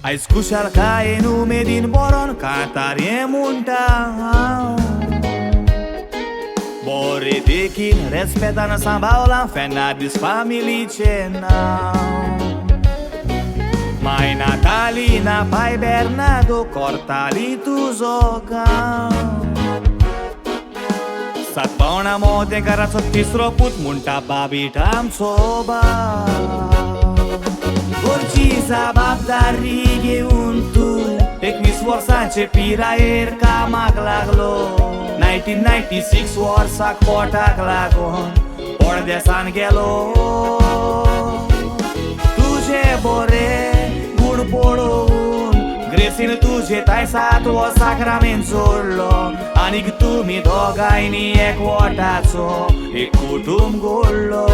Aizz kushal kaen umedin boron cantar munta Bore dekin respetan sambaulan fenadis familicena Mai Natalina, pai Bernardo, cortali tu zoga Satpauna mote karatso tisro put munta babi tam soba Gorci jababdari घेऊन तू 21 वर्षांचे पिरायर कामाक लागलो 1996 वर्साक पोटाक लागून पडदेसान गेलो तुझे बरे गुण पडून ग्रेसीन तुझे ताय 7 साक्रामेंट जोडलो आनीक तुम्ही दोगांयनी एकवटाचो एक कुटुंब घडलो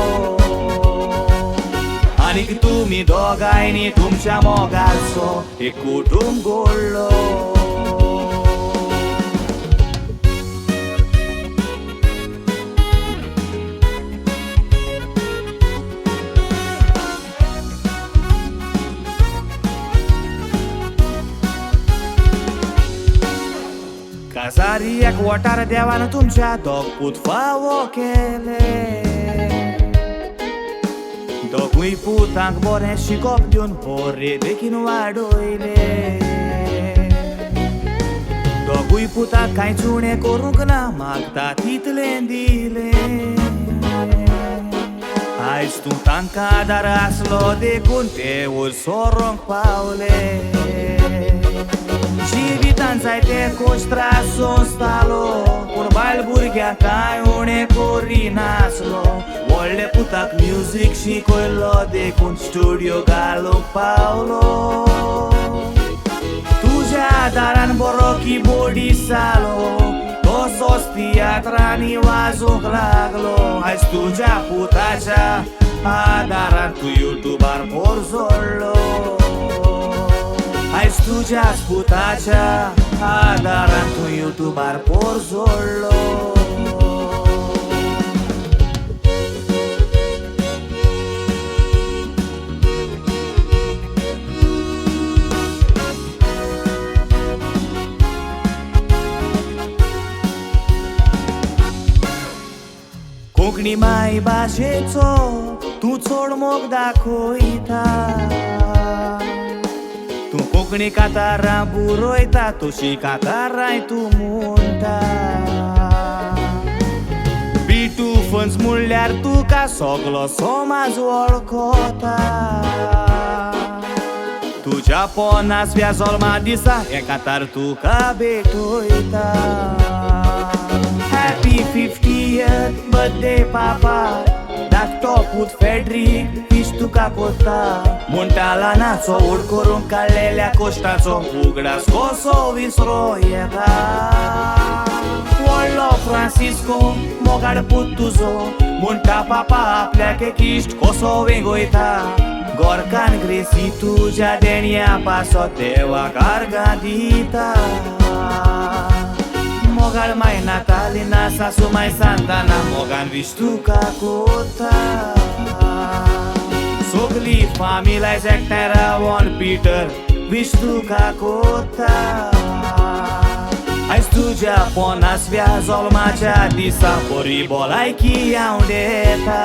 आनीक तुम्ही दोगांयनी तुमच्या मोगाचो एक कुटुंब घडलो Kazari ekvotar devan तुमच्या दोग फावो केले दोगूय पुतांक बरें शिकोप दिवन बरे देखीन वाडयले दोगूय पुतांक कांय उणें करूंक ना मागता तितलें दिले आयज तूं तांकां आदार आसलो देखून ते वयर सोरोंक पावले जिवितान जायते कोश त्रास सोंसतालो पूण बायल भुरग्यांक कांय उणें करिनासलो व्हडले पुताक म्युजीक शिकयलो देखून स्टुडियो घालूंक पावलो तुज्या आदारान बरो कीबोर्डिस्ट जालो तसोच तियात्रांनी वाजोवंक लागलो आयज तुज्या पुताच्या आदारान तूं युट्यूबार पोर जोडलो आयज तुज्याच पुताच्या आदारान तूं युट्यूबार पोर जोडलो कोंकणी माय भाशेचो तूं चड मोग दाखयता तूं कोंकणी कांतारां बुरोयता तशी कांतारांय तूं म्हणटा बिटू फन्स म्हणल्यार तुका सगलो समाज वळखता तुज्या 50व्या जल्मा दिसा हे कांतार तुका भेटयता Happy 50th birthday papa धाकटो पूत फेड्रीक फिश तुका कोत्ता म्हणटाला नाचो ओड करून काडलेल्या कोश्टाचो उगडास कसो विसरो येता व्हडलो फ्रांसिस्को मोगाड पूत तुजो म्हणटा पापा आपल्याक एक इश्ट कसो वेगोयता गोरकान ग्रेसी तुज्या देणया पासो देवाक आर्गां दिता मोगाळ माय नातालिना सासू माय सांताना मोगान विश तुका कोता सगली फामील आयज एकठांय रावन पिटर विश तुका कोता आयज तुज्या 50व्या जल्माच्या दिसा बरी भलायकी हांव देता